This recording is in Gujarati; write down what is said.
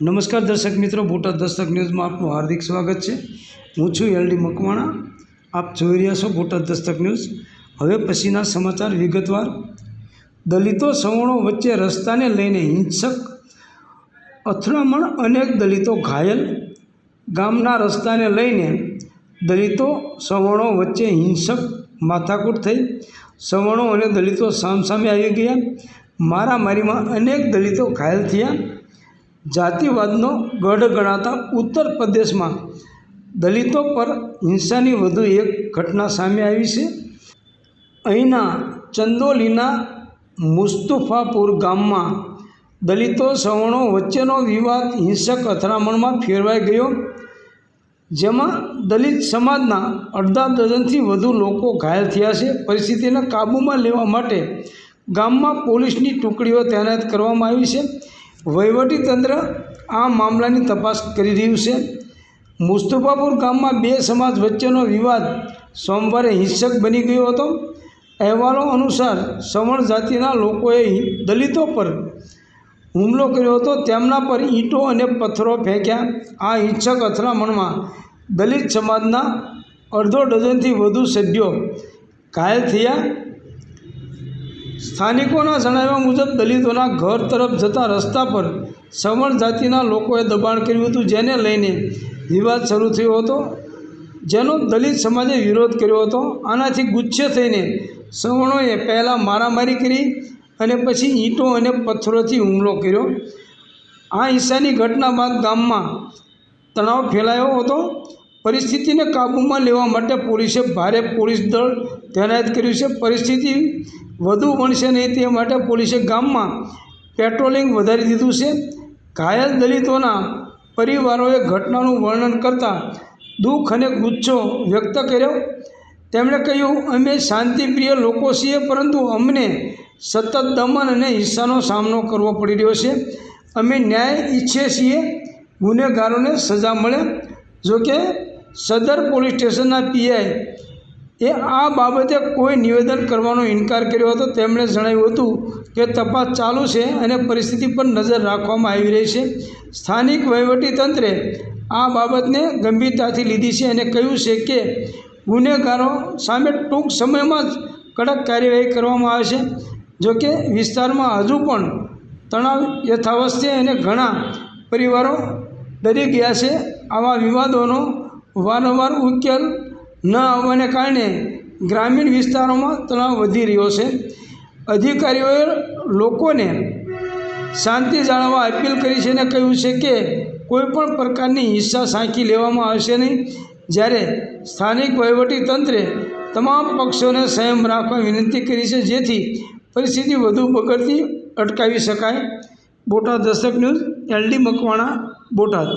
નમસ્કાર દર્શક મિત્રો, બોટાદ દસ્તક ન્યૂઝમાં આપનું હાર્દિક સ્વાગત છે। હું છું એલડી મકવાણા। આપ જોઈ રહ્યા છો બોટાદ દસ્તક ન્યૂઝ। હવે પછીના સમાચાર વિગતવાર। દલિતો સવર્ણો વચ્ચે રસ્તાને લઈને હિંસક અથડામણ, અનેક દલિતો ઘાયલ। ગામના રસ્તાને લઈને દલિતો સવર્ણો વચ્ચે હિંસક માથાકૂટ થઈ। સવર્ણો અને દલિતો સામસામે આવી ગયા। મારામારીમાં અનેક દલિતો ઘાયલ થયા। જાતિવાદનો ગઢ ગણાતા ઉત્તર પ્રદેશમાં દલિતો પર હિંસાની વધુ એક ઘટના સામે આવી છે। અહીંના ચંદોલીના મુસ્તફાપુર ગામમાં દલિતો સવર્ણો વચ્ચેનો વિવાદ હિંસક અથડામણમાં ફેરવાઈ ગયો, જેમાં દલિત સમાજના અડધા ડઝનથી વધુ લોકો ઘાયલ થયા છે। પરિસ્થિતિને કાબૂમાં લેવા માટે ગામમાં પોલીસની ટુકડીઓ તૈનાત કરવામાં આવી છે। વહીવટીતંત્ર આ મામલાની તપાસ કરી રહ્યું છે। મુસ્તફાપુર ગામમાં બે સમાજ વચ્ચેનો વિવાદ સોમવારે હિંસક બની ગયો હતો। અહેવાલો અનુસાર સવર્ણ જાતિના લોકોએ દલિતો પર હુમલો કર્યો હતો, તેમના પર ઈંટો અને પથ્થરો ફેંક્યા। આ હિંસક અથડામણમાં દલિત સમાજના અડધો ડઝનથી વધુ સભ્યો ઘાયલ થયા। સ્થાનિકોના જણાવ્યા મુજબ દલિતોના ઘર તરફ જતા રસ્તા પર સવર્ણ જાતિના લોકોએ દબાણ કર્યું હતું, જેને લઈને વિવાદ શરૂ થયો હતો, જેનો દલિત સમાજે વિરોધ કર્યો હતો। આનાથી ગુસ્સે થઈને સવર્ણોએ પહેલાં મારામારી કરી અને પછી ઈંટો અને પથ્થરોથી હુમલો કર્યો। આ હિંસાની ઘટના બાદ ગામમાં તણાવ ફેલાયો હતો। પરિસ્થિતિને કાબૂમાં લેવા માટે પોલીસે ભારે પોલીસ દળ તૈનાત કર્યું છે। પરિસ્થિતિ વધુ વણસે નહીં તે માટે પોલીસે ગામમાં પેટ્રોલિંગ વધારી દીધું છે। ઘાયલ દલિતોના પરિવારોએ ઘટનાનું વર્ણન કરતાં દુઃખ અને ગુસ્સો વ્યક્ત કર્યો। તેમણે કહ્યું, અમે શાંતિપ્રિય લોકો છીએ, પરંતુ અમને સતત દમન અને હિંસાનો સામનો કરવો પડી રહ્યો છે। અમે ન્યાય ઈચ્છીએ છીએ, ગુનેગારોને સજા મળે। જોકે સદર પોલીસ સ્ટેશનના પીઆઈ એ આ બાબતે કોઈ નિવેદન કરવાનો ઇનકાર કર્યો હતો। તેમણે જણાવ્યું હતું કે તપાસ ચાલુ છે અને પરિસ્થિતિ પર નજર રાખવામાં આવી રહી છે। સ્થાનિક વહીવટીતંત્રે આ બાબતને ગંભીરતાથી લીધી છે અને કહ્યું છે કે ગુનેગારો સામે ટૂંક સમયમાં જ કડક કાર્યવાહી કરવામાં આવશે। જોકે વિસ્તારમાં હજુ પણ તણાવ યથાવત છે અને ઘણા પરિવારો ડરી ગયા છે। આવા વિવાદોનો વારંવાર ઉકેલ ન આવવાને કારણે ગ્રામીણ વિસ્તારોમાં તણાવ વધી રહ્યો છે। અધિકારીઓએ લોકોને શાંતિ જાળવવા અપીલ કરી છે અને કહ્યું છે કે કોઈપણ પ્રકારની હિંસા સાંખી લેવામાં આવશે નહીં। જ્યારે સ્થાનિક વહીવટીતંત્રે તમામ પક્ષોને સંયમ રાખવા વિનંતી કરી છે, જેથી પરિસ્થિતિ વધુ બગડતી અટકાવી શકાય। Botad Dastak news, L D Makwana, Botad.